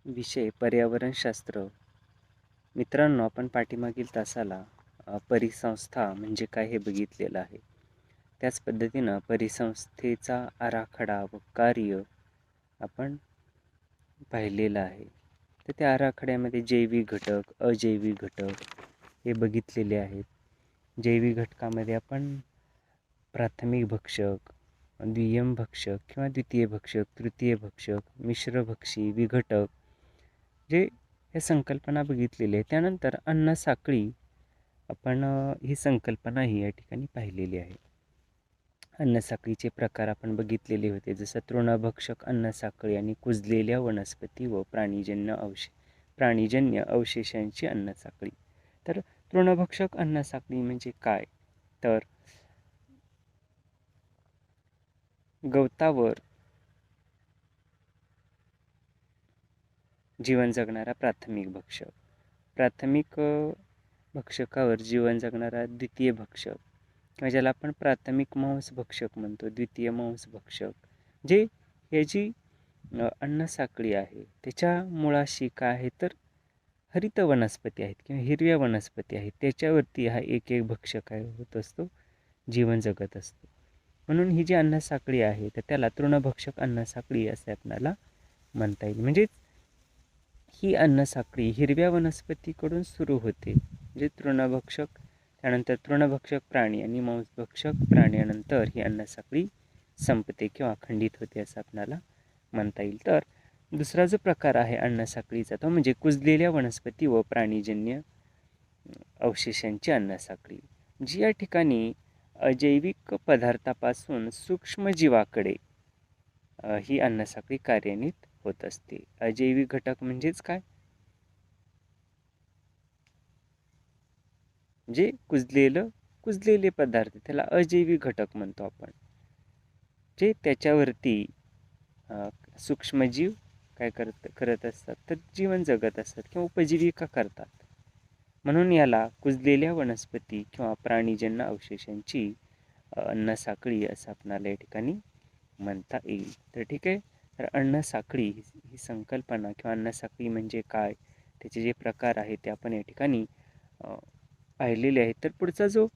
विषय पर्यावरणशास्त्र. मित्रांनो, आपण पाठीमागील तासाला परिसंस्था म्हणजे काय हे बघितलेलं आहे. त्याच पद्धतीनं परिसंस्थेचा आराखडा व कार्य आपण पाहिलेलं आहे. तर त्या आराखड्यामध्ये जैविक घटक, अजैविक घटक हे बघितलेले आहेत. जैविक घटकामध्ये आपण प्राथमिक भक्षक, दुय्यम भक्षक किंवा द्वितीय भक्षक, तृतीय भक्षक, मिश्रभक्षी, विघटक जे हे संकल्पना बघितलेली आहे. त्यानंतर अन्न साखळी आपण ही संकल्पना ही या ठिकाणी पाहिलेली आहे. अन्न साखळीचे प्रकार आपण बघितलेले होते, जसं तृणभक्षक अन्न साखळी आणि कुजलेल्या वनस्पती व प्राणीजन्य अवशेषांची अन्न साखळी. तर तृणभक्षक अन्न साखळी म्हणजे काय? तर गवतावर जीवन जगणारा प्राथमिक भक्षक, प्राथमिक भक्षकावर जीवन जगणारा द्वितीय भक्षक किंवा ज्याला आपण प्राथमिक मांस भक्षक म्हणतो, द्वितीय मांस भक्षक, जे हे जी अन्न साखळी आहे त्याच्या मुळाशी काय आहे तर हरित वनस्पती आहेत किंवा हिरव्या वनस्पती आहेत, त्याच्यावरती हा एक एक भक्षक काय होत असतो, जीवन जगत असतो. म्हणून ही जी अन्न साखळी आहे तर त्याला तृणभक्षक अन्न साखळी असे आपल्याला म्हणता येईल. म्हणजे ही अन्न साखळी हिरव्या वनस्पतीकडून सुरू होते, म्हणजे तृणभक्षक, त्यानंतर तृणभक्षक प्राणी आणि मांसभक्षक प्राण्यानंतर ही अन्न साखळी संपते किंवा खंडित होते असं आपल्याला म्हणता येईल. तर दुसरा जो प्रकार आहे अन्न साखळीचा तो म्हणजे कुजलेल्या वनस्पती व प्राणीजन्य अवशेषांची अन्न साखळी, जी या ठिकाणी अजैविक पदार्थापासून सूक्ष्मजीवाकडे ही अन्न साखळी कार्यान्वित होत असते. अजैविक घटक म्हणजेच काय? जे कुजलेले पदार्थ त्याला अजैविक घटक म्हणतो आपण, जे त्याच्यावरती सूक्ष्मजीव काय करत असतात तर जीवन जगत असतात किंवा उपजीविका करतात. म्हणून याला कुजलेल्या वनस्पती किंवा प्राणीजन्य अवशेषांची अन्न साखळी असं आपणाला या ठिकाणी म्हणता येईल. तर ठीक आहे. तर अन्न साखळी ही संकल्पना किंवा अन्न साखळी म्हणजे काय, त्याचे जे प्रकार आहेत ते आपण या ठिकाणी पाहिलेले आहेत. तर पुढचा जो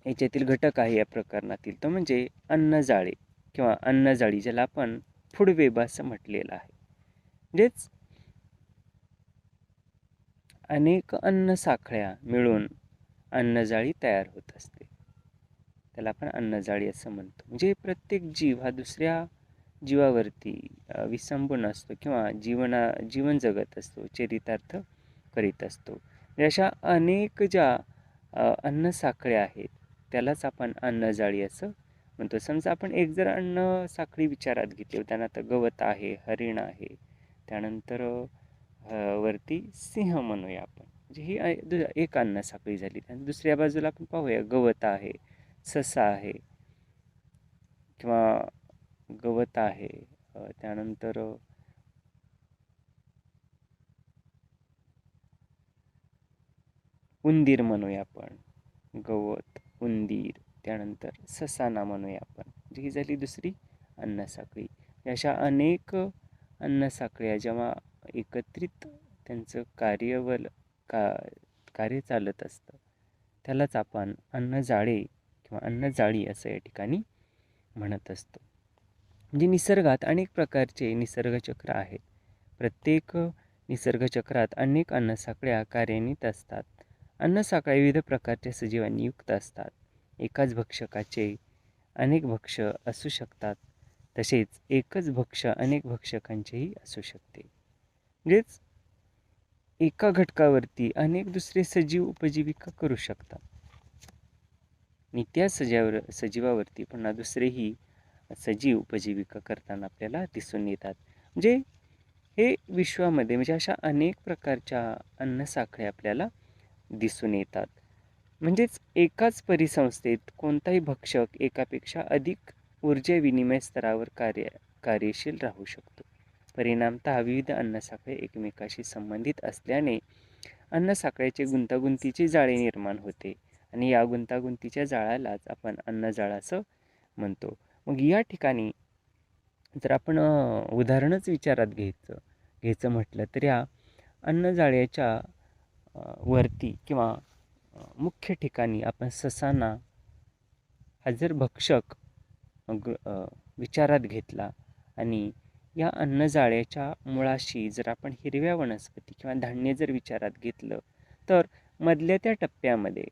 याच्यातील घटक आहे या प्रकरणातील तो म्हणजे अन्नजाळे किंवा अन्नजाळी, ज्याला आपण फूड वेब असं म्हटलेलं आहे. म्हणजेच अनेक अन्न साखळ्या मिळून अन्नजाळी तयार होत असते, त्याला आपण अन्नजाळी असं म्हणतो. म्हणजे प्रत्येक जीव हा दुसऱ्या जीवावरती विसंबून असतो किंवा जीवन जगत असतो, चरितार्थ करीत असतो. म्हणजे अशा अनेक ज्या अन्न साखळ्या आहेत त्यालाच आपण अन्नजाळी असं म्हणतो. समजा आपण एक जर अन्न साखळी विचारात घेतली, उदाहरणार्थ गवत आहे, हरिण आहे, त्यानंतर वरती सिंह म्हणूया आपण, म्हणजे ही एक अन्न साखळी झाली. आणि दुसऱ्या बाजूला आपण पाहूया गवत आहे, ससा आहे किंवा गवत आहे, त्यानंतर उंदीर म्हणूया आपण, गवत, उंदीर, त्यानंतर ससाना म्हणूया आपण, जी ही झाली दुसरी अन्न साखळी. अशा अनेक अन्न साखळ्या जेव्हा एकत्रित त्यांचं कार्य चालत असतं त्यालाच आपण अन्नजाळे किंवा अन्नजाळी असं या ठिकाणी म्हणत असतो. म्हणजे निसर्गात अनेक प्रकारचे निसर्गचक्र आहेत. प्रत्येक निसर्गचक्रात अनेक अन्नसाखळ्या कार्यान्वित असतात. अन्नसाखळ्या विविध प्रकारच्या सजीवांनी युक्त असतात. एकाच भक्षकाचे अनेक भक्ष असू शकतात, तसेच एकच भक्ष अनेक भक्षकांचेही असू शकते. म्हणजेच एका घटकावरती अनेक दुसरे सजीव उपजीविका करू शकतात आणि त्या सजीवावरती पुन्हा दुसरेही सजीव उपजीविका करताना आपल्याला दिसून येतात. म्हणजे हे विश्वामध्ये म्हणजे अशा अनेक प्रकारच्या अन्नसाखळ्या आपल्याला दिसून येतात. म्हणजेच एकाच परिसंस्थेत कोणताही भक्षक एकापेक्षा अधिक ऊर्जा विनिमय स्तरावर कार्यशील राहू शकतो. परिणामतः विविध अन्नसाखळ्या एकमेकाशी संबंधित असल्याने अन्नसाखळ्याचे गुंतागुंतीचे जाळे निर्माण होते आणि या गुंतागुंतीच्या जाळ्यालाच आपण अन्नजाळ असं म्हणतो. मग या ठिकाणी जर आपण उदाहरणच विचारात घ्यायचं म्हटलं तर या अन्नजाळ्याच्या वरती किंवा मुख्य ठिकाणी आपण ससाना हा जर भक्षक विचारात घेतला आणि या अन्नजाळ्याच्या मुळाशी जर आपण हिरव्या वनस्पती किंवा धान्य जर विचारात घेतलं तर मधल्या त्या टप्प्यामध्ये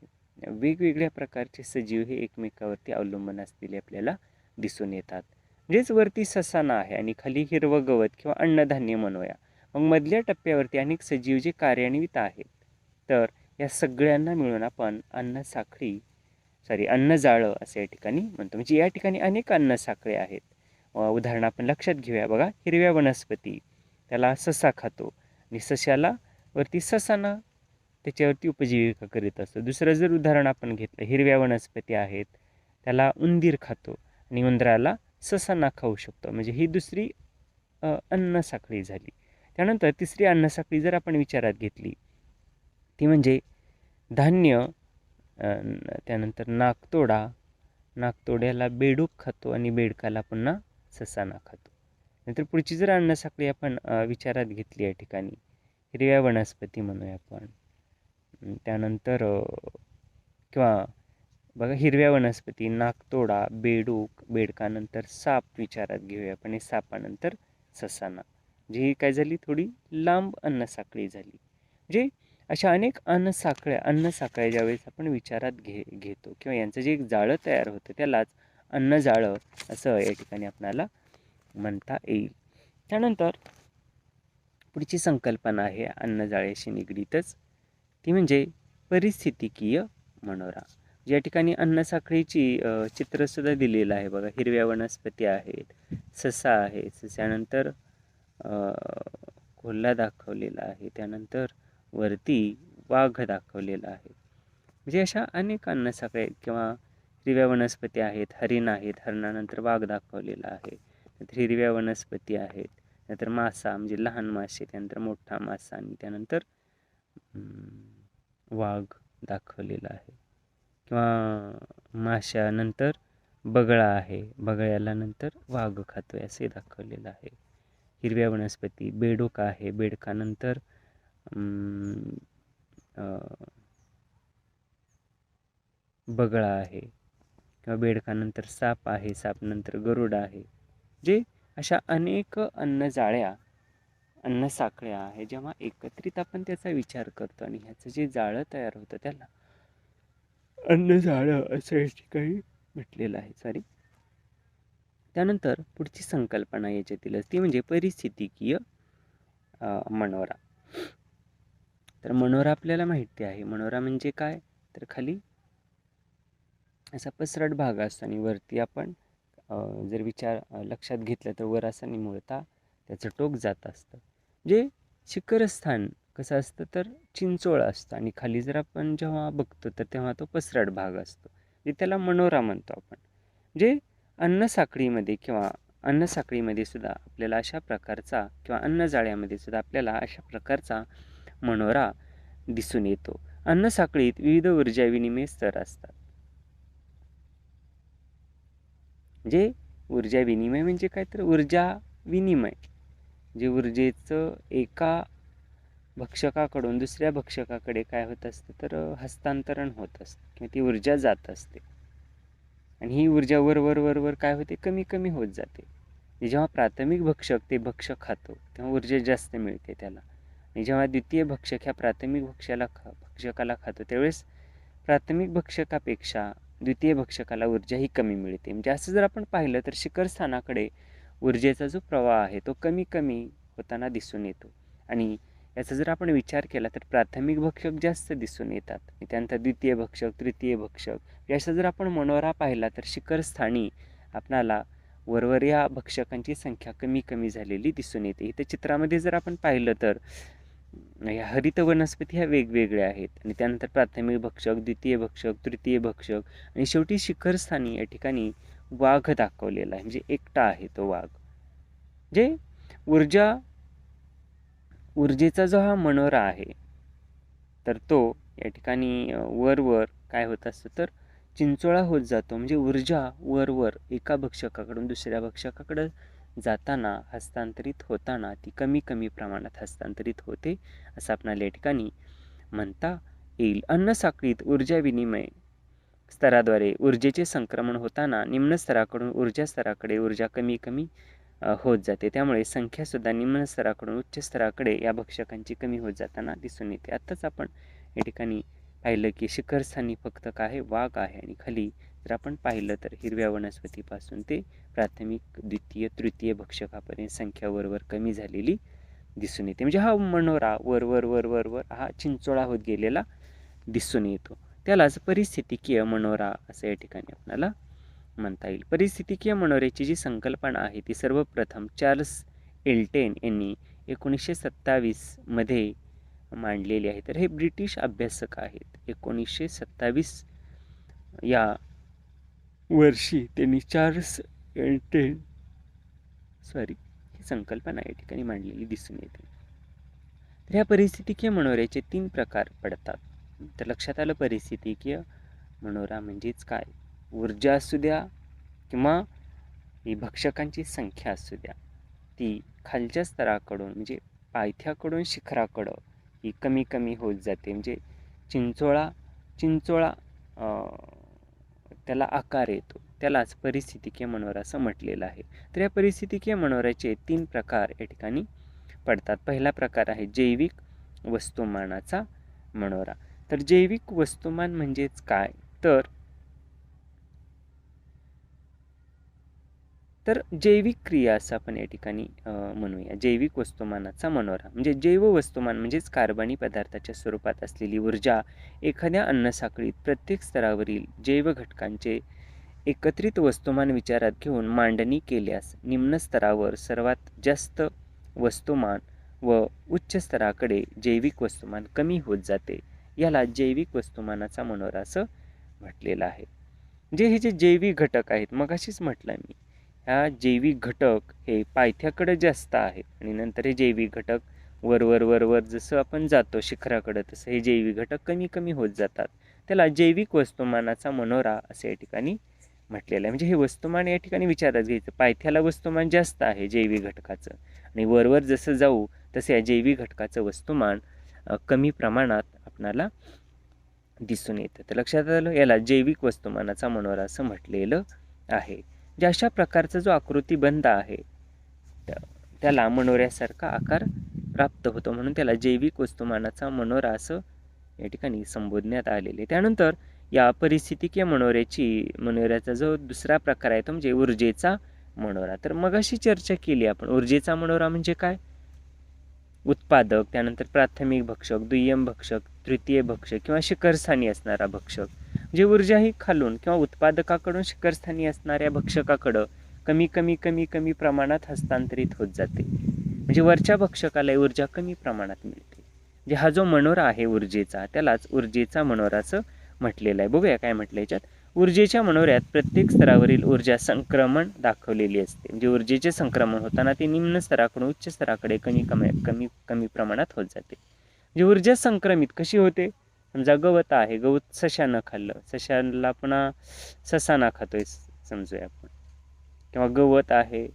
वेगवेगळ्या प्रकारचे सजीव हे एकमेकावरती अवलंबून असलेले आपल्याला दिसून येतात. म्हणजेच वरती ससाना आहे आणि खाली हिरवं गवत किंवा अन्नधान्य म्हणूया. मग मधल्या टप्प्यावरती अनेक सजीव जे कार्यान्वित आहेत. तर या सगळ्यांना मिळून आपण अन्नजाळं असं या ठिकाणी म्हणतो. म्हणजे या ठिकाणी अनेक अन्नसाखळी आहेत. उदाहरण आपण लक्षात घेऊया बघा. हिरव्या वनस्पती त्याला ससा खातो आणि सशाला वरती ससाना त्याच्यावरती उपजीविका करीत असतो. दुसरं जर उदाहरण आपण घेतलं, हिरव्या वनस्पती आहेत त्याला उंदीर खातो आणि उंदराला ससाना खाऊ शकतो. म्हणजे ही दुसरी अन्नसाखळी झाली. त्यानंतर तिसरी अन्नसाखळी जर आपण विचारात घेतली ती म्हणजे धान्य, त्यानंतर नाकतोड्याला बेडूक खातो आणि बेडकाला पुन्हा ससाना खातो. नंतर पुढची जर अन्नसाखळी आपण विचारात घेतली या ठिकाणी हिरव्या वनस्पती म्हणूया आपण. त्यानंतर किंवा बघा हिरव्या वनस्पती, नाकतोडा, बेडूक, बेडकानंतर साप विचारात घेऊया आपण आणि सापानंतर ससाना. जी ही काय झाली, थोडी लांब अन्नसाखळी झाली. म्हणजे अशा अनेक अन्नसाखळ्या ज्यावेळेस आपण विचारात घेतो किंवा यांचं जे एक जाळं तयार होतं त्यालाच अन्नजाळं असं या ठिकाणी आपल्याला म्हणता येईल. त्यानंतर पुढची संकल्पना आहे अन्नजाळ्याशी निगडीतच, ती म्हणजे परिस्थितिकीय मनोरा. या ठिकाणी अन्नसाखळीची चित्रसुद्धा दिलेलं आहे बघा. हिरव्या वनस्पती आहेत, ससा आहे, सस्यानंतर कोल्हा दाखवलेला आहे, त्यानंतर वरती वाघ दाखवलेला आहे. म्हणजे अशा अनेक अन्नसाखळ्या किंवा हिरव्या वनस्पती आहेत, हरिण आहेत, हरणानंतर वाघ दाखवलेला आहे, नंतर हिरव्या वनस्पती आहेत, नंतर मासा म्हणजे लहान मासे, त्यानंतर मोठा मासा आणि त्यानंतर वाघ दाखवलेला आहे. किंवा माशानंतर बगळा आहे, बगळ्याला नंतर वाघ खातोय असे दाखवलेलं आहे. हिरव्या वनस्पती बेडूक आहे, बेडकानंतर बगळा आहे किंवा बेडकानंतर साप आहे, सापनंतर गरुड आहे. जे अशा अनेक अन्नसाखळ्या आहे, जेव्हा एकत्रित आपण त्याचा विचार करतो आणि ह्याचं जे जाळं तयार होतं त्याला अन्नजाळं असं या ठिकाणी म्हटलेलं आहे. त्यानंतर पुढची संकल्पना याच्यातीलच ती म्हणजे परिस्थितिकीय मनोरा. तर मनोरा आपल्याला माहिती आहे. मनोरा म्हणजे काय, तर खाली असा पसरट भाग असतो आणि वरती आपण जर लक्षात घेतलं तर वर असं निमुळता त्याचं टोक जात असतं. जे शिखरस्थान कसं असतं तर चिंचोळ असतं आणि खाली जर आपण जेव्हा बघतो तर तेव्हा तो पसरट भाग असतो. जे त्याला मनोरा म्हणतो आपण. जे अन्नसाखळीमध्ये सुद्धा आपल्याला अशा प्रकारचा किंवा अन्नजाळ्यामध्ये सुद्धा आपल्याला अशा प्रकारचा मनोरा दिसून येतो. अन्नसाखळीत विविध ऊर्जा विनिमय स्तर असतात. जे ऊर्जा विनिमय म्हणजे काय, तर ऊर्जा विनिमय जे ऊर्जेचं एका भक्षकाकडून दुसऱ्या भक्षकाकडे काय होत असतं तर हस्तांतरण होत असतं किंवा ती ऊर्जा जात असते आणि ही ऊर्जा वर काय होते, कमी कमी होत जाते. जेव्हा प्राथमिक भक्षक ते भक्षक खातो तेव्हा ऊर्जा जास्त मिळते त्याला, आणि जेव्हा द्वितीय भक्षक ह्या प्राथमिक भक्षकाला खातो त्यावेळेस प्राथमिक भक्षकापेक्षा द्वितीय भक्षकाला ऊर्जा ही कमी मिळते. म्हणजे असं जर आपण पाहिलं तर शिखरस्थानाकडे ऊर्जेचा जो प्रवाह आहे तो कमी कमी होताना दिसून येतो आणि याचा जर आपण विचार केला तर प्राथमिक भक्षक जास्त दिसून येतात, त्यानंतर द्वितीय भक्षक, तृतीय भक्षक. याचा जर आपण मनोरा पाहिला तर शिखरस्थानी आपणाला वरवर या भक्षकांची संख्या कमी कमी झालेली दिसून येते. इथं चित्रामध्ये जर आपण पाहिलं तर ह्या हरित वनस्पती ह्या वेगवेगळ्या आहेत आणि त्यानंतर प्राथमिक भक्षक, द्वितीय भक्षक, तृतीय भक्षक आणि शेवटी शिखरस्थानी या ठिकाणी वाघ दाखवलेला आहे. म्हणजे एकटा आहे तो वाघ. जे ऊर्जेचा जो हा मनोरा आहे तर तो या ठिकाणी वर काय होत असतं तर चिंचोळा होत जातो. म्हणजे ऊर्जा वर एका भक्षकाकडून दुसऱ्या भक्षकाकडे जाताना हस्तांतरित होताना ती कमी कमी प्रमाणात हस्तांतरित होते असं आपणाला या ठिकाणी म्हणता येईल. अन्न साखळीत ऊर्जा विनिमय स्तराद्वारे ऊर्जेचे संक्रमण होताना निम्न स्तराकडून ऊर्जा स्तराकडे ऊर्जा कमी कमी होत जाते. त्यामुळे संख्यासुद्धा निम्न स्तराकडून उच्च स्तराकडे या भक्षकांची कमी होत जाताना दिसून येते. आत्ताच आपण या ठिकाणी पाहिलं की शिखरस्थानी फक्त काय आहे, वाघ आहे, आणि खाली जर आपण पाहिलं तर हिरव्या वनस्पतीपासून ते प्राथमिक द्वितीय तृतीय भक्षकापर्यंत संख्या वरवर कमी झालेली दिसून येते. म्हणजे हा मनोरा वर वर वर वर वर हा चिंचोळा होत गेलेला दिसून येतो. त्यालाच परिस्थितिकीय मनोरा असं या ठिकाणी आपल्याला म्हणता येईल. परिस्थितिकीय मनोऱ्याची जी संकल्पना आहे ती सर्वप्रथम चार्ल्स एल्टेन यांनी 1927 मध्ये मांडलेली आहे. तर हे ब्रिटिश अभ्यासक आहेत. 1927 या वर्षी त्यांनी चार्ल्स एल्टेन ही संकल्पना या ठिकाणी मांडलेली दिसून येते. तर या परिस्थितिकीय मनोऱ्याचे 3 प्रकार पडतात. तर लक्षात आलं, परिस्थितिकीय मनोरा म्हणजेच काय, ऊर्जा असू द्या किंवा ही भक्षकांची संख्या असू द्या, ती खालच्या स्तराकडून म्हणजे पायथ्याकडून शिखराकडं ही कमी कमी होत जाते. म्हणजे चिंचोळा त्याला आकार येतो, त्यालाच परिस्थितिकीय मनोरा असं म्हटलेलं आहे. तर या परिस्थितिकीय मनोऱ्याचे 3 प्रकार या ठिकाणी पडतात. पहिला प्रकार आहे जैविक वस्तुमानाचा मनोरा. तर जैविक वस्तुमान म्हणजेच काय, तर जैविक क्रिया असं आपण या ठिकाणी म्हणूया. जैविक वस्तुमानाचा मनोरा म्हणजे जैव वस्तुमान म्हणजेच कार्बनी पदार्थाच्या स्वरूपात असलेली ऊर्जा एखाद्या अन्नसाखळीत प्रत्येक स्तरावरील जैव घटकांचे एकत्रित वस्तुमान विचारात घेऊन मांडणी केल्यास निम्न स्तरावर सर्वात जास्त वस्तुमान व उच्च स्तराकडे जैविक वस्तुमान कमी होत जाते. याला जैविक वस्तुमानाचा मनोरा असं म्हटलेलं आहे. म्हणजे हे जे जैविक घटक आहेत, मग अशीच म्हटलं मी, ह्या जैविक घटक हे पायथ्याकडे जास्त आहेत आणि नंतर हे जैविक घटक वर वर वर वर जसं आपण जातो शिखराकडे तसं हे जैविक घटक कमी कमी होत जातात. त्याला जैविक वस्तुमानाचा मनोरा असे या ठिकाणी म्हटलेलं आहे. म्हणजे हे वस्तुमान या ठिकाणी विचारात घ्यायचं, पायथ्याला वस्तुमान जास्त आहे जैविक घटकाचं आणि वरवर जसं जाऊ तसं या जैविक घटकाचं वस्तुमान कमी प्रमाणात आपणाला दिसून येतं. तर लक्षात आलं, याला जैविक वस्तुमानाचा मनोरा असं म्हटलेलं आहे. जे अशा प्रकारचा जो आकृतिबंध आहे त्याला मनोऱ्यासारखा आकार प्राप्त होतो, म्हणून त्याला जैविक वस्तुमानाचा मनोरा असं या ठिकाणी संबोधण्यात आलेले. त्यानंतर या परिस्थितिकीय मनोऱ्याचा जो दुसरा प्रकार आहे तो म्हणजे ऊर्जेचा मनोरा. तर मगाशी चर्चा केली आपण, ऊर्जेचा मनोरा म्हणजे काय, उत्पादक, त्यानंतर प्राथमिक भक्षक, दुय्यम भक्षक, तृतीय भक्षक किंवा शिखरस्थानी असणारा भक्षक. म्हणजे ऊर्जा ही खालून किंवा उत्पादकाकडून शिखरस्थानी असणाऱ्या भक्षकाकडं कमी कमी कमी कमी प्रमाणात हस्तांतरित होत जाते. म्हणजे वरच्या भक्षकाला ऊर्जा कमी प्रमाणात मिळते. म्हणजे हा जो मनोरा आहे ऊर्जेचा त्यालाच ऊर्जेचा मनोराचं म्हटलेलं आहे. बघूया काय म्हटलं याच्यात. ऊर्जेच्या मनोऱ्यात प्रत्येक स्तरावरील ऊर्जा संक्रमण दाखवलेली असते. म्हणजे ऊर्जेचे संक्रमण होताना ते निम्न स्तराकडून उच्च स्तराकडे कमी कमी कमी कमी प्रमाणात होत जाते. म्हणजे ऊर्जा संक्रमित कशी होते, समजा गवत आहे, गवत सशानं खाल्लं, सशाला पुन्हा ससाना खातोय समजूया आपण, किंवा गवत आहे,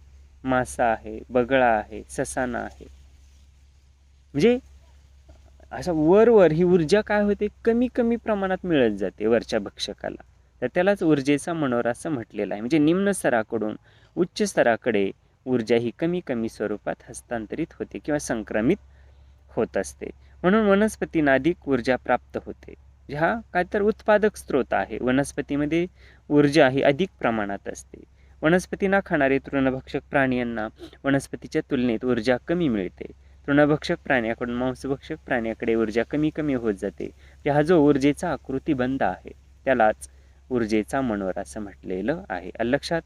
मासा आहे, बगळा आहे, ससाना आहे. म्हणजे अशा वरवर ही ऊर्जा काय होते, कमी कमी प्रमाणात मिळत जाते वरच्या भक्षकाला. तर त्यालाच ऊर्जेचा मनोरा असं म्हटलेला आहे. म्हणजे निम्न स्तराकडून उच्च स्तराकडे ऊर्जा ही कमी कमी स्वरूपात हस्तांतरित होते किंवा संक्रमित होत असते. म्हणून वनस्पतींना अधिक ऊर्जा प्राप्त होते. हा काय तर उत्पादक स्रोत आहे. वनस्पतीमध्ये ऊर्जा ही अधिक प्रमाणात असते. वनस्पतींना खाणारे तृणभक्षक प्राण्यांना वनस्पतीच्या तुलनेत ऊर्जा कमी मिळते. तृणभक्षक प्राण्याकडून मांसभक्षक प्राण्याकडे ऊर्जा कमी कमी होत जाते. हा जो ऊर्जेचा आकृतिबंध आहे त्यालाच ऊर्जेचा मनोरा असं म्हटलेलं आहे. लक्षात,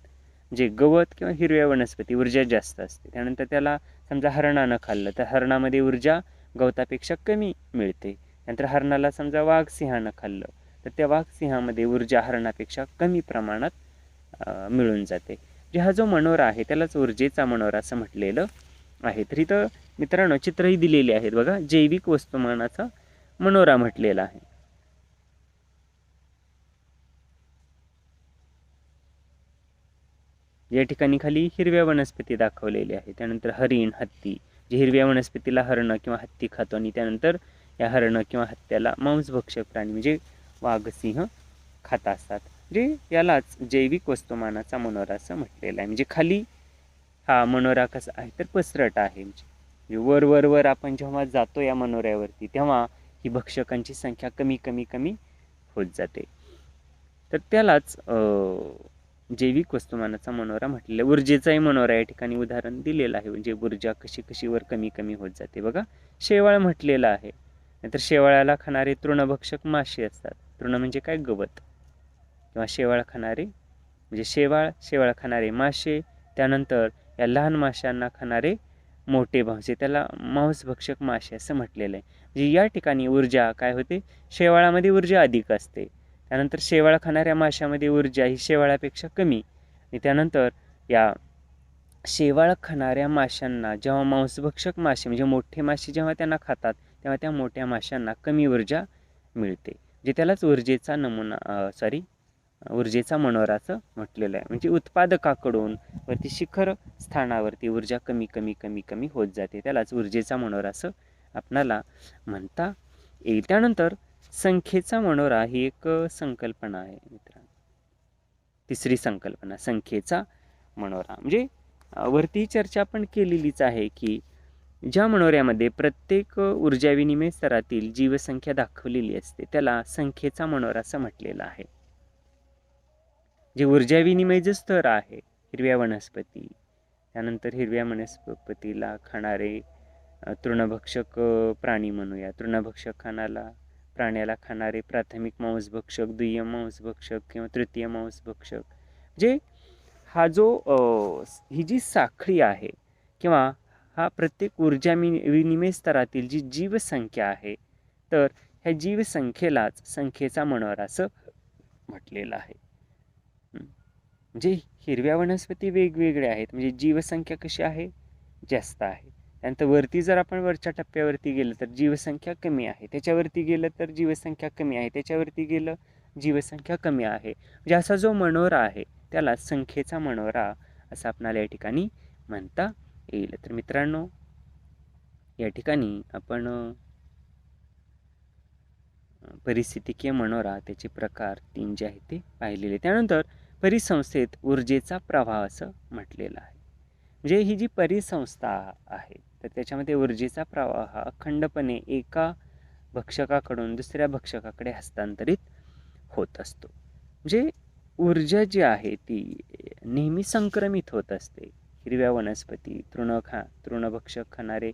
जे गवत किंवा हिरव्या वनस्पती ऊर्जा जास्त असते, त्यानंतर त्याला समजा हरणानं खाल्लं तर हरणामध्ये ऊर्जा गवतापेक्षा कमी मिळते. नंतर हरणाला समजा वाघ सिंहानं खाल्लं तर त्या वाघ सिंहामध्ये ऊर्जा हरणापेक्षा कमी प्रमाणात मिळून जाते. जे हा जो मनोरा आहे त्यालाच ऊर्जेचा मनोरा असं म्हटलेलं आहे. तर इथं मित्रांनो चित्रही दिलेली आहेत बघा, जैविक वस्तुमानाचा मनोरा म्हटलेला आहे. या ठिकाणी खाली हिरव्या वनस्पती दाखवलेल्या आहेत. त्यानंतर हरिण, हत्ती, जे हिरव्या वनस्पतीला हरणं किंवा हत्ती खातो आणि त्यानंतर या हरणं किंवा हत्त्याला मांसभक्षक प्राणी म्हणजे वाघ, सिंह खात असतात. जे यालाच जैविक वस्तुमानाचा मनोरा असं म्हटलेलं आहे. म्हणजे खाली हा मनोरा कसा आहे तर पसरट आहे. म्हणजे वर वर वर आपण जेव्हा जातो या मनोऱ्यावरती तेव्हा ही भक्षकांची संख्या कमी कमी कमी होत जाते. तर त्यालाच जैविक वस्तुमानाचा मनोरा म्हटलेला आहे. ऊर्जेचाही मनोरा या ठिकाणी उदाहरण दिलेलं आहे. म्हणजे ऊर्जा कशी कशी वर कमी कमी होत जाते. बघा शेवाळ म्हटलेलं आहे. नाहीतर शेवाळाला खाणारे तृणभक्षक मासे असतात. तृण म्हणजे काय गवत किंवा शेवाळ खाणारे म्हणजे शेवाळ खाणारे मासे, त्यानंतर या लहान माशांना खाणारे मोठे मासे, त्याला मांसभक्षक मासे असं म्हटलेलं आहे. म्हणजे या ठिकाणी ऊर्जा काय होते, शेवाळामध्ये ऊर्जा अधिक असते. त्यानंतर शेवाळ खाणाऱ्या माशामध्ये ऊर्जा ही शेवाळापेक्षा कमी आणि त्यानंतर या शेवाळ खाणाऱ्या माशांना जेव्हा मांसभक्षक मासे म्हणजे मोठे मासे जेव्हा त्यांना खातात तेव्हा त्या मोठ्या माशांना कमी ऊर्जा मिळते. जे त्यालाच ऊर्जेचा मनोराचं म्हटलेलं आहे. म्हणजे उत्पादकाकडून वरती शिखर स्थानावरती ऊर्जा कमी कमी कमी कमी होत जाते. त्यालाच ऊर्जेचा मनोरा असं आपणाला म्हणता येईल. त्यानंतर संख्येचा मनोरा ही एक संकल्पना आहे मित्रांनो. तिसरी संकल्पना संख्येचा मनोरा. म्हणजे वरती चर्चा आपण केलेलीच आहे की ज्या मनोऱ्यामध्ये प्रत्येक ऊर्जा विनिमय स्तरातील जीवसंख्या दाखवलेली असते त्याला संख्येचा मनोरा असं म्हटलेलं आहे. जे ऊर्जा विनिमय जे स्तर आहे, हिरव्या वनस्पती, त्यानंतर हिरव्या वनस्पतीला खाणारे तृणभक्षक प्राणी म्हणूया, तृणभक्षक प्राण्याला खाणारे प्राथमिक मांसभक्षक, दुय्यम मांसभक्षक किंवा तृतीय मांसभक्षक. जे हा जो ही जी साखळी आहे किंवा हा प्रत्येक ऊर्जा विनिमय स्तरातील जी जीवसंख्या आहे तर ह्या जीवसंख्येलाच संख्येचा मनोरा असं म्हटलेलं आहे. म्हणजे हिरव्या वनस्पती वेगवेगळ्या आहेत म्हणजे जीवसंख्या कशी आहे जास्त आहे. त्यानंतर वरती जर आपण वरच्या टप्प्यावरती गेलं तर जीवसंख्या कमी आहे, त्याच्यावरती गेलं तर जीवसंख्या कमी आहे, त्याच्यावरती गेलं जीवसंख्या कमी आहे. म्हणजे असा जो मनोरा आहे त्याला संख्येचा मनोरा असं आपणाला या ठिकाणी म्हणता येईल. तर मित्रांनो या ठिकाणी आपण परिस्थितिकीय मनोरा त्याचे प्रकार 3 जे आहेत ते पाहिलेले. त्यानंतर परिसंस्थेत ऊर्जेचा प्रवाह असं म्हटलेलं आहे. म्हणजे ही जी परिसंस्था आहे तर त्याच्यामध्ये ऊर्जेचा प्रवाह हा अखंडपणे एका भक्षकाकडून दुसऱ्या भक्षकाकडे हस्तांतरित होत असतो. म्हणजे ऊर्जा जी आहे ती नेहमी संक्रमित होत असते. हिरव्या वनस्पती, तृणभक्षक खाणारे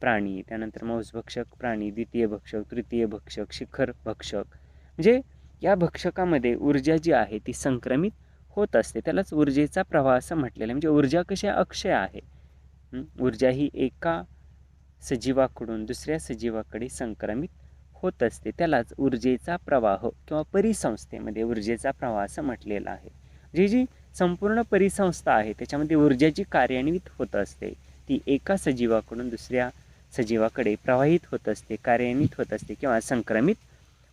प्राणी, त्यानंतर मांसभक्षक प्राणी, द्वितीय भक्षक, तृतीय भक्षक, शिखर भक्षक, म्हणजे या भक्षकामध्ये ऊर्जा जी आहे ती संक्रमित होत असते. त्यालाच ऊर्जेचा प्रवाह असं म्हटलेलं आहे. म्हणजे ऊर्जा कशी अक्षय आहे. ऊर्जा ही एका सजीवाकडून दुसऱ्या सजीवाकडे संक्रमित होत असते. त्यालाच ऊर्जेचा प्रवाह किंवा परिसंस्थेमध्ये ऊर्जेचा प्रवाह असं म्हटलेलं आहे. जी संपूर्ण परिसंस्था आहे त्याच्यामध्ये ऊर्जा जी कार्यान्वित होत असते ती एका सजीवाकडून दुसऱ्या सजीवाकडे प्रवाहित होत असते, कार्यान्वित होत असते किंवा संक्रमित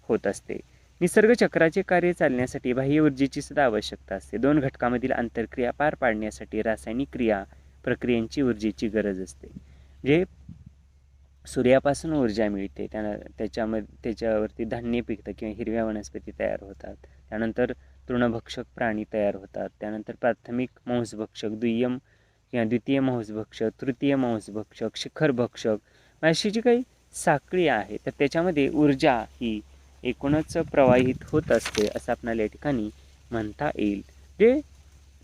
होत असते. निसर्ग चक्राचे कार्य चालण्यासाठी बाह्य ऊर्जेची सुद्धा आवश्यकता असते. 2 घटकांमधील आंतरक्रिया पार पाडण्यासाठी रासायनिक क्रिया प्रक्रियांची ऊर्जेची गरज असते. म्हणजे सूर्यापासून ऊर्जा मिळते, त्याच्यावरती धान्य पिकतं किंवा हिरव्या वनस्पती तयार होतात. त्यानंतर तृणभक्षक प्राणी तयार होतात. त्यानंतर प्राथमिक मांसभक्षक, दुय्यम किंवा द्वितीय मांसभक्षक, तृतीय मांसभक्षक, शिखर भक्षक अशी जी काही साखळी आहे तर त्याच्यामध्ये ऊर्जा ही एकूणच प्रवाहित होत असते असं आपल्याला या ठिकाणी म्हणता येईल. जे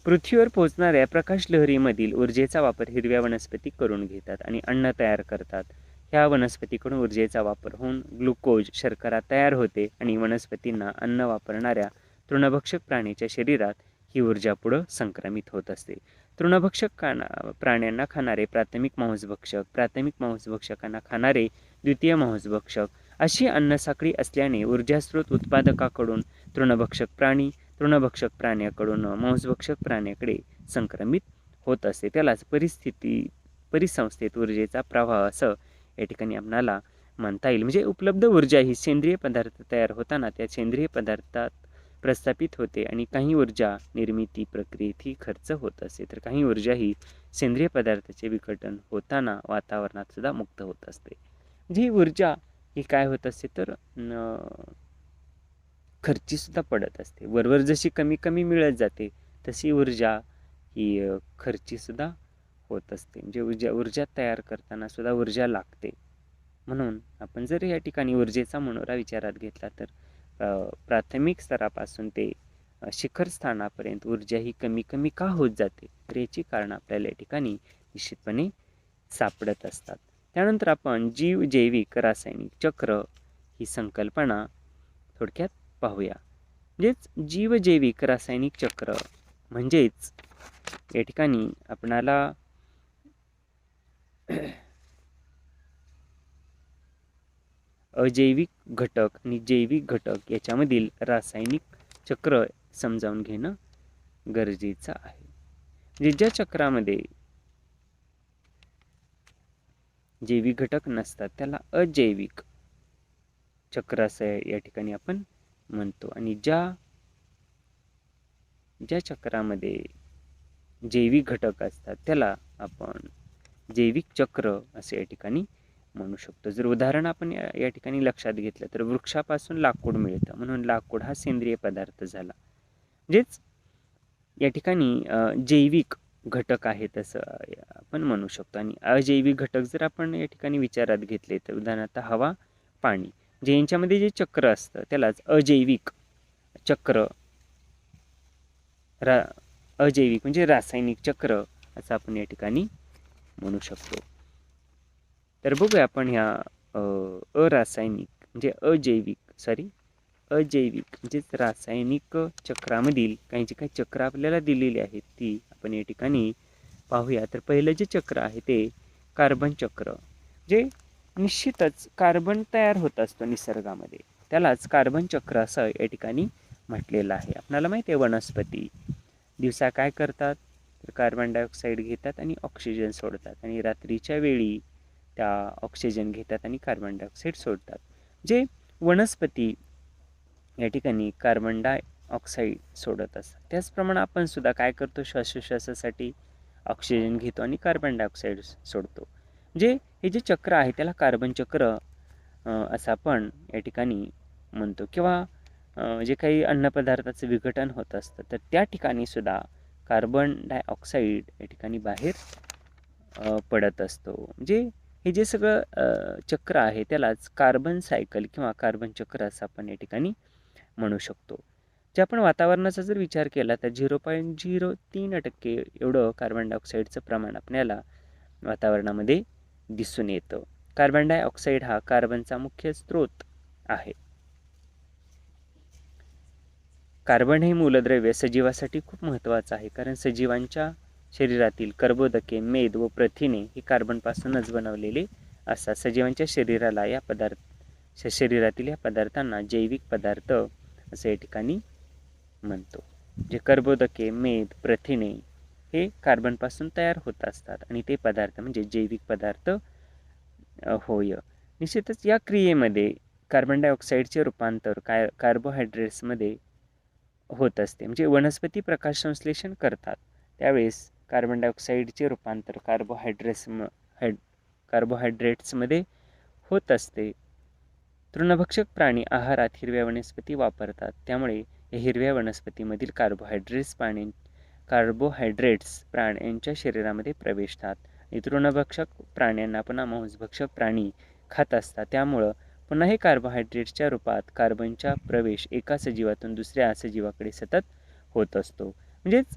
पृथ्वीवर पोहोचणाऱ्या प्रकाश लहरीमधील ऊर्जेचा वापर हिरव्या वनस्पती करून घेतात आणि अन्न तयार करतात. ह्या वनस्पतीकडून ऊर्जेचा वापर होऊन ग्लुकोज शर्करा तयार होते आणि वनस्पतींना अन्न वापरणाऱ्या तृणभक्षक प्राण्याच्या शरीरात ही ऊर्जा पुढं संक्रमित होत असते. तृणभक्षक प्राण्यांना खाणारे प्राथमिक मांसभक्षकांना खाणारे द्वितीय मांसभक्षक अशी अन्नसाखळी असल्याने ऊर्जास्रोत उत्पादकाकडून तृणभक्षक प्राण्याकडून मांसभक्षक प्राण्याकडे संक्रमित होत असते. त्यालाच परिसंस्थेत ऊर्जेचा प्रवाह असं या ठिकाणी आपणाला म्हणता येईल. म्हणजे उपलब्ध ऊर्जा ही सेंद्रिय पदार्थ तयार होताना त्या सेंद्रिय पदार्थात प्रस्थापित होते आणि काही ऊर्जा निर्मिती प्रक्रियेत ही खर्च होत असते, तर काही ऊर्जा ही सेंद्रिय पदार्थाचे विघटन होताना वातावरणात सुद्धा मुक्त होत असते. जी ऊर्जा ही काय होत असते तर खर्ची सुद्धा पडत असते. वरवर जशी कमी कमी मिळत जाते तशी ऊर्जा ही खर्ची सुद्धा होत असते. म्हणजे ऊर्जा तयार करताना सुद्धा ऊर्जा लागते. म्हणून आपण जर या ठिकाणी ऊर्जेचा मनोरा विचारात घेतला तर प्राथमिक स्तरापासून ते शिखर स्थानापर्यंत ऊर्जा ही कमी कमी का होत जाते, तर याची कारण आपल्याला या ठिकाणी निश्चितपणे सापडत असतात. त्यानंतर आपण जीव जैविक रासायनिक चक्र ही संकल्पना थोडक्यात पाहूया. म्हणजेच जीव जैविक रासायनिक चक्र म्हणजेच या ठिकाणी आपणाला अजैविक घटक आणि जैविक घटक याच्यामधील रासायनिक चक्र समजावून घेणं गरजेचं आहे. म्हणजे ज्या चक्रामध्ये जैविक घटक नसतात त्याला अजैविक चक्र असं या ठिकाणी आपण म्हणतो, आणि ज्या चक्रामध्ये जैविक घटक असतात त्याला आपण जैविक चक्र असे या ठिकाणी म्हणू शकतो. जर उदाहरण आपण या ठिकाणी लक्षात घेतलं तर वृक्षापासून लाकूड मिळतं, म्हणून लाकूड हा सेंद्रिय पदार्थ झाला. म्हणजेच या ठिकाणी जैविक घटक आहेत असं आपण म्हणू शकतो. आणि अजैविक घटक जर आपण या ठिकाणी विचारात घेतले तर उदाहरणार्थ हवा, पाणी, जे यांच्यामध्ये जे चक्र असतं त्यालाच अजैविक चक्र, अजैविक म्हणजे रासायनिक चक्र असं आपण या ठिकाणी म्हणू शकतो. तर बघूया आपण ह्या अरासायनिक म्हणजे अजैविक म्हणजेच रासायनिक चक्रामधील काही जे काही चक्र आपल्याला दिलेली आहेत ती आपण या ठिकाणी पाहूया. तर पहिलं जे चक्र आहे ते कार्बन चक्र, जे निश्चितच कार्बन तयार होत असतो निसर्गामध्ये, त्यालाच कार्बन चक्र असं या ठिकाणी म्हटलेलं आहे. आपल्याला माहिती आहे वनस्पती दिवसा काय करतात तर कार्बन डायऑक्साईड घेतात आणि ऑक्सिजन सोडतात, आणि रात्रीच्या वेळी त्या ऑक्सिजन घेतात आणि कार्बन डायऑक्साईड सोडतात. जे वनस्पती या ठिकाणी कार्बन डायऑक्साईड सोडत असतात, त्याचप्रमाणे आपण सुद्धा काय करतो, श्वासोश्वासासाठी ऑक्सिजन घेतो आणि कार्बन डायऑक्साईड सोडतो. म्हणजे हे जे चक्र आहे त्याला कार्बन चक्र असं आपण या ठिकाणी म्हणतो. किंवा जे काही अन्नपदार्थाचं विघटन होत असतं तर त्या ठिकाणी सुद्धा कार्बन डायऑक्साईड या ठिकाणी बाहेर पडत असतो. म्हणजे हे जे सगळं चक्र आहे त्यालाच कार्बन सायकल किंवा कार्बन चक्र असं आपण या ठिकाणी म्हणू शकतो. जे आपण वातावरणाचा जर विचार केला तर 0.03% एवढं कार्बन डायऑक्साईडचं प्रमाण आपल्याला वातावरणामध्ये दिसून येतं. कार्बन डायऑक्साईड हा कार्बनचा मुख्य स्रोत आहे. कार्बन हे मूलद्रव्य सजीवासाठी खूप महत्त्वाचं आहे, कारण सजीवांच्या शरीरातील कर्बोदके, मेद व प्रथिने हे कार्बनपासूनच बनवलेले असतात. सजीवांच्या शरीरातील या पदार्थांना जैविक पदार्थ असं या ठिकाणी म्हणतो. जे कर्बोदके, मेद, प्रथिने हे कार्बनपासून तयार होत असतात आणि ते पदार्थ म्हणजे जैविक पदार्थ होय. निश्चितच या क्रियेमध्ये कार्बन डायऑक्साईडचे रूपांतर कार्बोहायड्रेट्समध्ये होत असते. म्हणजे वनस्पती प्रकाश संश्लेषण करतात त्यावेळेस कार्बन डायऑक्साईडचे रूपांतर कार्बोहायड्रेट्समध्ये होत असते. तृणभक्षक प्राणी आहारात हिरव्या वनस्पती वापरतात, त्यामुळे या हिरव्या वनस्पतीमधील कार्बोहायड्रेट्स प्राण्यांच्या शरीरामध्ये प्रवेशतात. आणि तृणभक्षक प्राण्यांना पुन्हा मांसभक्षक प्राणी खात असतात, त्यामुळं पुन्हा हे कार्बोहायड्रेट्सच्या रूपात कार्बनचा प्रवेश एका सजीवातून दुसऱ्या सजीवाकडे सतत होत असतो. म्हणजेच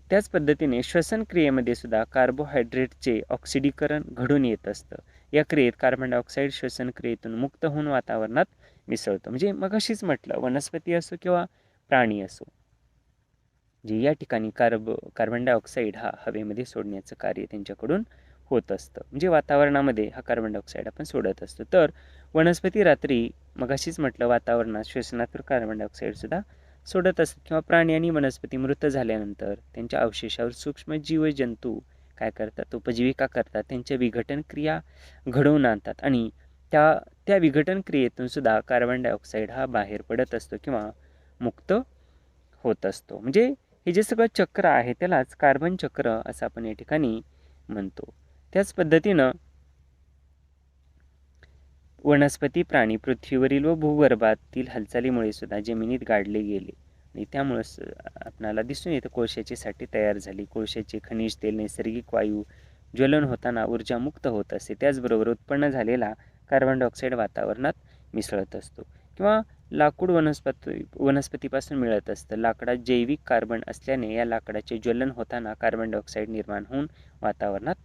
त्याच पद्धतीने श्वसन क्रियेमध्ये सुद्धा कार्बोहायड्रेटचे ऑक्सिडीकरण घडून येत असतं. या क्रियेत कार्बन डायऑक्साईड श्वसन क्रियेतून मुक्त होऊन वातावरणात मिसळतं. म्हणजे मगाशीच म्हटलं वनस्पती असो किंवा प्राणी असो, जे या ठिकाणी कार्बन डायऑक्साईड हा हवेमध्ये सोडण्याचं कार्य त्यांच्याकडून होत असतं. म्हणजे वातावरणामध्ये हा कार्बन डायऑक्साईड आपण सोडत असतो. तर वनस्पती रात्री मगाशीच म्हटलं वातावरणात श्वसनातून कार्बन डायऑक्साईड सुद्धा सोडत असतात. किंवा प्राणी आणि वनस्पती मृत झाल्यानंतर त्यांच्या अवशेषावर सूक्ष्म जीवजंतू काय करतात, उपजीविका करतात, त्यांच्या विघटन क्रिया घडवून आणतात आणि त्या विघटन क्रियेतून सुद्धा कार्बन डायऑक्साईड हा बाहेर पडत असतो किंवा मुक्त होत असतो. म्हणजे हे जे सगळं चक्र आहे त्यालाच कार्बन चक्र असं आपण या ठिकाणी म्हणतो. त्याच पद्धतीनं वनस्पती, प्राणी पृथ्वीवरील व भूगर्भातील हालचालीमुळे सुद्धा जमिनीत गाडले गेले आणि त्यामुळे आपणाला दिसून येतं कोळशाची साठे तयार झाली. कोळशाचे खनिज तेल, नैसर्गिक वायू ज्वलन होताना ऊर्जा मुक्त होत असते. त्याचबरोबर उत्पन्न झालेला कार्बन डायऑक्साईड वातावरणात मिसळत असतो किंवा लाकूड वनस्पतीपासून मिळत असतं. लाकडात जैविक कार्बन असल्याने या लाकडाचे ज्वलन होताना कार्बन डायऑक्साईड निर्माण होऊन वातावरणात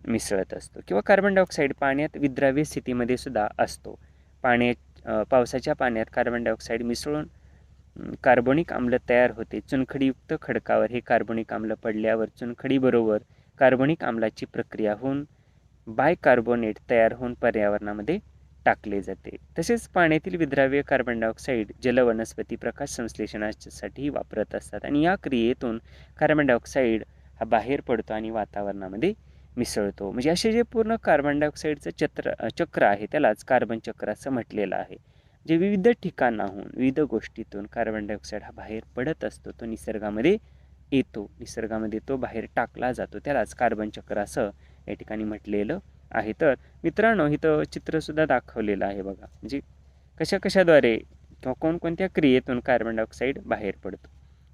मिसळत असतो किंवा कार्बन डायऑक्साईड पाण्यात विद्राव्य स्थितीमध्ये सुद्धा असतो. पावसाच्या पाण्यात कार्बन डायऑक्साईड मिसळून कार्बोनिक आम्ल तयार होते. चुनखडीयुक्त खडकावर हे कार्बोनिक आम्ल पडल्यावर चुनखडीबरोबर कार्बोनिक आम्लाची प्रक्रिया होऊन बायकार्बोनेट तयार होऊन पर्यावरणामध्ये टाकले जाते. तसेच पाण्यातील विद्राव्य कार्बन डायऑक्साईड जलवनस्पती प्रकाश संश्लेषणासाठी वापरत असतात आणि या क्रियेतून कार्बन डायऑक्साईड हा बाहेर पडतो आणि वातावरणामध्ये मिसळतो. म्हणजे असे जे पूर्ण कार्बन डायऑक्साईडचं चक्र आहे त्यालाच कार्बन चक्र असं म्हटलेलं आहे. जे विविध ठिकाणाहून विविध गोष्टीतून कार्बन डायऑक्साईड हा बाहेर पडत असतो, तो निसर्गामध्ये निसर्गामध्ये तो बाहेर टाकला जातो, त्यालाच कार्बन चक्र असं या ठिकाणी म्हटलेलं आहे. तर मित्रांनो, इथं चित्रसुद्धा दाखवलेलं आहे बघा. म्हणजे कशाद्वारे किंवा कोणकोणत्या क्रियेतून कार्बन डायऑक्साईड बाहेर पडतो.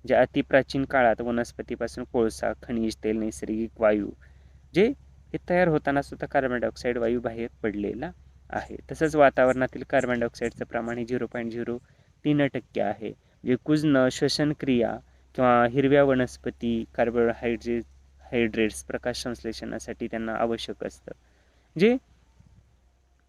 जे अतिप्राचीन काळात वनस्पतीपासून कोळसा, खनिज तेल, नैसर्गिक वायू जे हे तयार होताना सुद्धा कार्बन डायऑक्साईड वायू बाहेर पडलेला आहे. तसंच वातावरणातील कार्बन डायऑक्साईडचं प्रमाण हे 0.03% आहे. जे कुजणं, श्वसन क्रिया किंवा हिरव्या वनस्पती हायड्रेट्स प्रकाश संश्लेषणासाठी त्यांना आवश्यक असतं. जे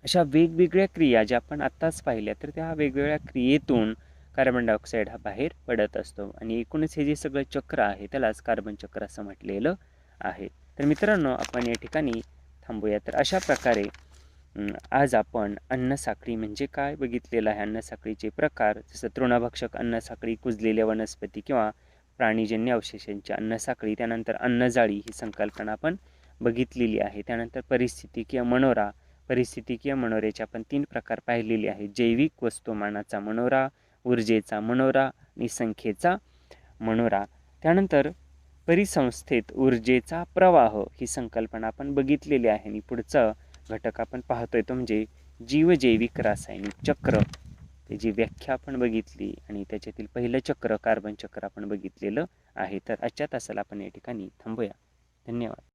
अशा वेगवेगळ्या क्रिया ज्या आपण आत्ताच पाहिल्या, तर त्या वेगवेगळ्या क्रियेतून कार्बन डायऑक्साईड हा बाहेर पडत असतो आणि एकूणच हे जे सगळं चक्र आहे त्यालाच कार्बन चक्र असं म्हटलेलं आहे. तर मित्रांनो, आपण या ठिकाणी थांबूया. तर अशा प्रकारे आज आपण अन्नसाखळी म्हणजे काय बघितलेलं आहे. अन्नसाखळीचे प्रकार, जसं तृणभक्षक अन्नसाखळी, कुजलेल्या वनस्पती किंवा प्राणीजन्य अवशेषांची अन्नसाखळी, त्यानंतर अन्नजाळी ही संकल्पना आपण बघितलेली आहे. त्यानंतर परिस्थितिकीय मनोऱ्याचे आपण 3 प्रकार पाहिलेले आहेत. जैविक वस्तुमानाचा मनोरा, ऊर्जेचा मनोरा आणि संख्येचा मनोरा. त्यानंतर परिसंस्थेत ऊर्जेचा प्रवाह ही संकल्पना आपण बघितलेली आहे आणि पुढचा घटक आपण पाहतोय तो म्हणजे जीवजैविक रासायनिक चक्र, त्याची व्याख्या आपण बघितली आणि त्याच्यातील पहिलं चक्र कार्बन चक्र आपण बघितलेलं आहे. तर आजच्या तासाला आपण या ठिकाणी थांबूया. धन्यवाद.